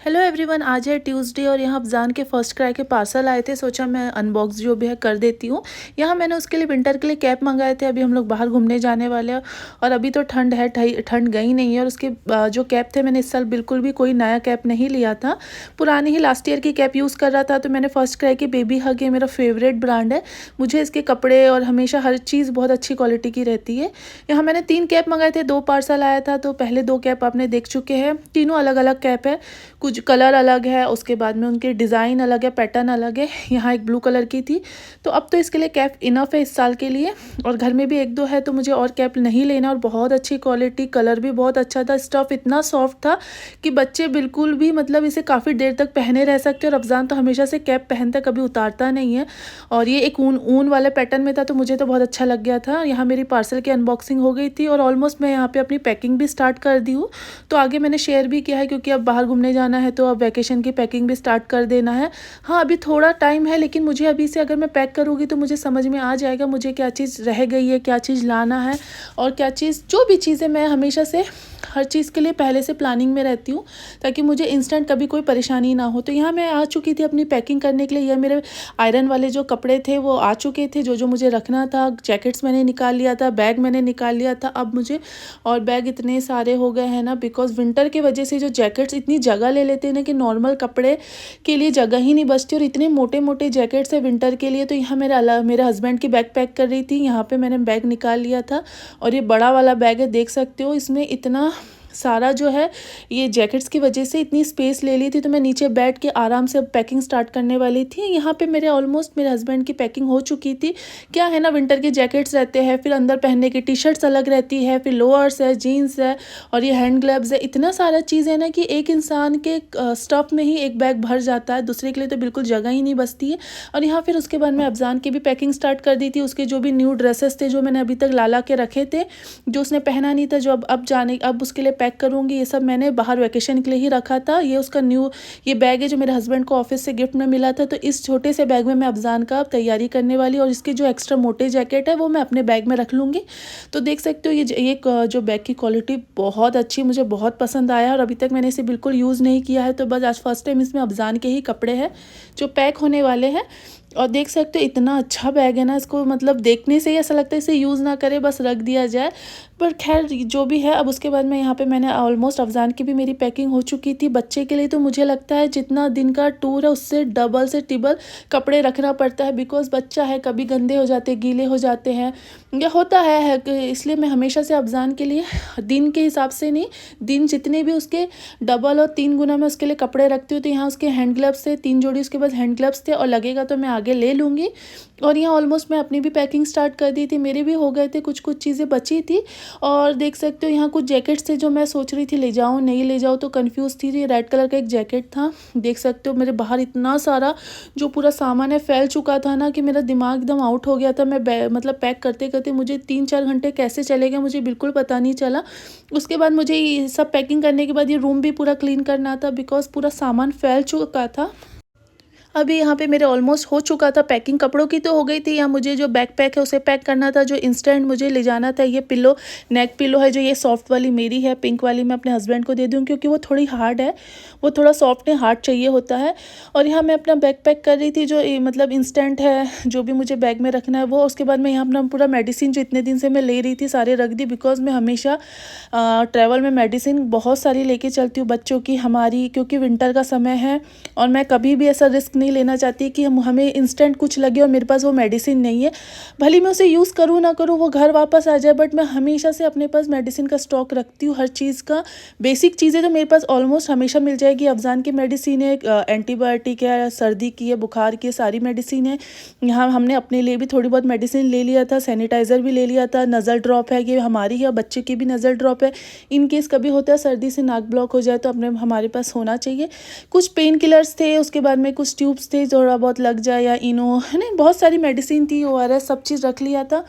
Hello everyone, आज है Tuesday और यहाँ अफ़ज़ान के फर्स्ट क्राई के पार्सल आए थे। सोचा मैं अनबॉक्स जो भी है कर देती हूँ। यहाँ मैंने उसके लिए विंटर के लिए कैप मंगाए थे। अभी हम लोग बाहर घूमने जाने वाले हैं और अभी तो ठंड है, ठंड गई नहीं है। और उसके जो कैप थे, मैंने इस साल बिल्कुल भी कोई नया कैप नहीं लिया था, पुरानी ही लास्ट ईयर की कैप यूज़ कर रहा था। तो मैंने फर्स्ट क्राई की बेबी हग, ये मेरा फेवरेट ब्रांड है। मुझे इसके कपड़े और हमेशा हर चीज़ बहुत अच्छी क्वालिटी की रहती है। यहाँ मैंने 3 कैप मंगाए थे, 2 पार्सल आया था। तो पहले 2 कैप आपने देख चुके हैं। तीनों अलग अलग कैप है, कुछ कलर अलग है, उसके बाद में उनके डिज़ाइन अलग है, पैटर्न अलग है। यहाँ एक ब्लू कलर की थी, तो अब तो इसके लिए कैप इनफ है इस साल के लिए। और घर में भी 1-2 है, तो मुझे और कैप नहीं लेना। और बहुत अच्छी क्वालिटी, कलर भी बहुत अच्छा था, स्टफ़ इतना सॉफ्ट था कि बच्चे बिल्कुल भी मतलब इसे काफ़ी देर तक पहने रह सकते हैं। और अफ़ज़ान तो हमेशा से कैप पहनता, कभी उतारता नहीं है। और ये एक ऊन वाले पैटर्न में था, तो मुझे तो बहुत अच्छा लग गया था। यहाँ मेरी पार्सल की अनबॉक्सिंग हो गई थी और ऑलमोस्ट मैं यहाँ पे अपनी पैकिंग भी स्टार्ट कर दी हूँ। तो आगे मैंने शेयर भी किया है, क्योंकि अब बाहर घूमने जाना है, तो अब वैकेशन की पैकिंग भी स्टार्ट कर देना है। हाँ, अभी थोड़ा टाइम है, लेकिन मुझे अभी से अगर मैं पैक करूँगी तो मुझे समझ में आ जाएगा मुझे क्या चीज़ रह गई है, क्या चीज़ लाना है और क्या चीज़, जो भी चीज़ें मैं हमेशा से हर चीज़ के लिए पहले से प्लानिंग में रहती हूँ, ताकि मुझे इंस्टेंट कभी कोई परेशानी ना हो। तो यहाँ मैं आ चुकी थी अपनी पैकिंग करने के लिए। यह मेरे आयरन वाले जो कपड़े थे वो आ चुके थे, जो मुझे रखना था। जैकेट्स मैंने निकाल लिया था, बैग मैंने निकाल लिया था। अब मुझे और बैग इतने सारे हो गए हैं ना, बिकॉज़ विंटर की वजह से जो जैकेट्स इतनी जगह ले लेते हैं ना कि नॉर्मल कपड़े के लिए जगह ही नहीं बचती। और इतने मोटे मोटे जैकेट्स है विंटर के लिए। तो यहाँ मेरे हस्बैंड की बैग पैक कर रही थी, यहाँ पे मैंने बैग निकाल लिया था। और ये बड़ा वाला बैग है, देख सकते हो। इसमें इतना सारा जो है, ये जैकेट्स की वजह से इतनी स्पेस ले ली थी, तो मैं नीचे बैठ के आराम से अब पैकिंग स्टार्ट करने वाली थी। यहाँ पे मेरे ऑलमोस्ट मेरे हस्बैंड की पैकिंग हो चुकी थी। क्या है ना, विंटर के जैकेट्स रहते हैं, फिर अंदर पहनने की टी शर्ट्स अलग रहती है, फिर लोअर्स है, जीन्स है, और ये हैंड ग्लव्स है। इतना सारा चीज़ है ना कि एक इंसान के स्टफ़ में ही एक बैग भर जाता है, दूसरे के लिए तो बिल्कुल जगह ही नहीं बचती है। और यहाँ फिर उसके बाद मैं अफ़ज़ान की भी पैकिंग स्टार्ट कर दी थी। उसके जो भी न्यू ड्रेसेस थे, जो मैंने अभी तक ला के रखे थे, जो उसने पहना नहीं था, जो अब उसके लिए पैक करूँगी, ये सब मैंने बाहर वैकेशन के लिए ही रखा था। ये उसका ये बैग है जो मेरे हस्बैंड को ऑफिस से गिफ्ट में मिला था। तो इस छोटे से बैग में मैं अफ़ज़ान का तैयारी करने वाली, और इसके जो एक्स्ट्रा मोटे जैकेट है वो मैं अपने बैग में रख लूँगी। तो देख सकते हो ये जो बैग की क्वालिटी बहुत अच्छी, मुझे बहुत पसंद आया। और अभी तक मैंने इसे बिल्कुल यूज़ नहीं किया है, तो बस आज फर्स्ट टाइम इसमें अफ़ज़ान के ही कपड़े हैं जो पैक होने वाले हैं। और देख सकते हो इतना अच्छा बैग है ना, इसको मतलब देखने से ही ऐसा लगता है इसे यूज़ ना करे, बस रख दिया जाए। पर खैर जो भी है। अब उसके बाद में यहाँ पे मैंने ऑलमोस्ट अफ़ज़ान की भी मेरी पैकिंग हो चुकी थी। बच्चे के लिए तो मुझे लगता है जितना दिन का टूर है उससे डबल से ट्रिपल कपड़े रखना पड़ता है, बिकॉज़ बच्चा है, कभी गंदे हो जाते, गीले हो जाते हैं, या होता है इसलिए मैं हमेशा से अफ़ज़ान के लिए दिन के हिसाब से नहीं, दिन जितने भी उसके डबल और 3 गुना मैं उसके लिए कपड़े रखती हूँ। तो यहाँ उसके हैंड ग्लव्स थे, 3 जोड़ी उसके पास हैंड ग्लव्स थे, और लगेगा तो मैं आगे ले लूँगी। और यहाँ ऑलमोस्ट मैं अपनी भी पैकिंग स्टार्ट कर दी थी, मेरे भी हो गए थे, कुछ चीज़ें बची थी। और देख सकते हो यहाँ कुछ जैकेट्स थे जो मैं सोच रही थी ले जाऊँ नहीं ले जाऊँ, तो कंफ्यूज थी। ये रेड कलर का एक जैकेट था, देख सकते हो। मेरे बाहर इतना सारा जो पूरा सामान है फैल चुका था ना, कि मेरा दिमाग एकदम आउट हो गया था। मैं मतलब पैक करते करते मुझे 3-4 घंटे कैसे चले गए मुझे बिल्कुल पता नहीं चला। उसके बाद मुझे ये सब पैकिंग करने के बाद ये रूम भी पूरा क्लीन करना था, बिकॉज़ पूरा सामान फैल चुका था। अभी यहाँ पे मेरे ऑलमोस्ट हो चुका था पैकिंग, कपड़ों की तो हो गई थी। या मुझे जो बैकपैक है उसे पैक करना था, जो इंस्टेंट मुझे ले जाना था। ये पिलो, नेक पिलो है, जो ये सॉफ्ट वाली मेरी है, पिंक वाली मैं अपने हस्बैंड को दे दूँ, क्योंकि वो थोड़ी हार्ड है, वो थोड़ा सॉफ्ट नहीं हार्ड चाहिए होता है। और यहाँ मैं अपना बैकपैक कर रही थी, जो मतलब इंस्टेंट है, जो भी मुझे बैग में रखना है वो। उसके बाद मैं यहाँ अपना पूरा मेडिसिन जो इतने दिन से मैं ले रही थी सारे रख दी, बिकॉज मैं हमेशा ट्रैवल में मेडिसिन बहुत सारी लेके चलती हूँ बच्चों की, हमारी, क्योंकि विंटर का समय है। और मैं कभी भी ऐसा रिस्क नहीं लेना चाहती कि हमें इंस्टेंट कुछ लगे और मेरे पास वो मेडिसिन नहीं है। भले मैं उसे यूज़ करूँ ना करूँ, वो घर वापस आ जाए, बट मैं हमेशा से अपने पास मेडिसिन का स्टॉक रखती हूँ। हर चीज़ का बेसिक चीज़ें तो मेरे पास ऑलमोस्ट हमेशा मिल जाएगी। अफ़ज़ान की मेडिसिन है, एंटीबायोटिक है, सर्दी की है, बुखार की है, सारी मेडिसिन है। यहाँ हमने अपने लिए भी थोड़ी बहुत मेडिसिन ले लिया था, सैनिटाइज़र भी ले लिया था, नज़ल ड्रॉप है, ये हमारी है, बच्चे की भी नज़ल ड्रॉप है। इन केस कभी होता है सर्दी से नाक ब्लॉक हो जाए, तो हमारे पास होना चाहिए। कुछ पेन किलर्स थे, उसके बाद में कुछ ट्यूब्स थे, थोड़ा बहुत लग जाए, या इनो है ना, बहुत सारी मेडिसिन थी, ORS सब चीज़ रख लिया था।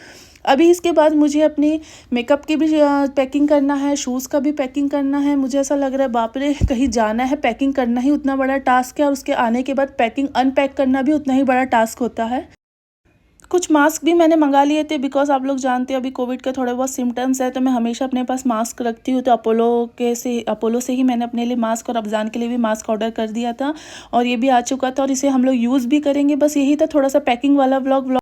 अभी इसके बाद मुझे अपनी मेकअप की भी पैकिंग करना है, शूज़ का भी पैकिंग करना है। मुझे ऐसा लग रहा है बाप रे, कहीं जाना है, पैकिंग करना ही उतना बड़ा टास्क है, और उसके आने के बाद पैकिंग अनपैक करना भी उतना ही बड़ा टास्क होता है। कुछ मास्क भी मैंने मंगा लिए थे, बिकॉज़ आप लोग जानते हैं अभी कोविड के थोड़े बहुत सिम्टम्स हैं, तो मैं हमेशा अपने पास मास्क रखती हूँ। तो अपोलो से ही मैंने अपने लिए मास्क और अफ़ज़ान के लिए भी मास्क ऑर्डर कर दिया था और ये भी आ चुका था और इसे हम लोग यूज़ भी करेंगे। बस यही था थोड़ा सा पैकिंग वाला व्लॉग।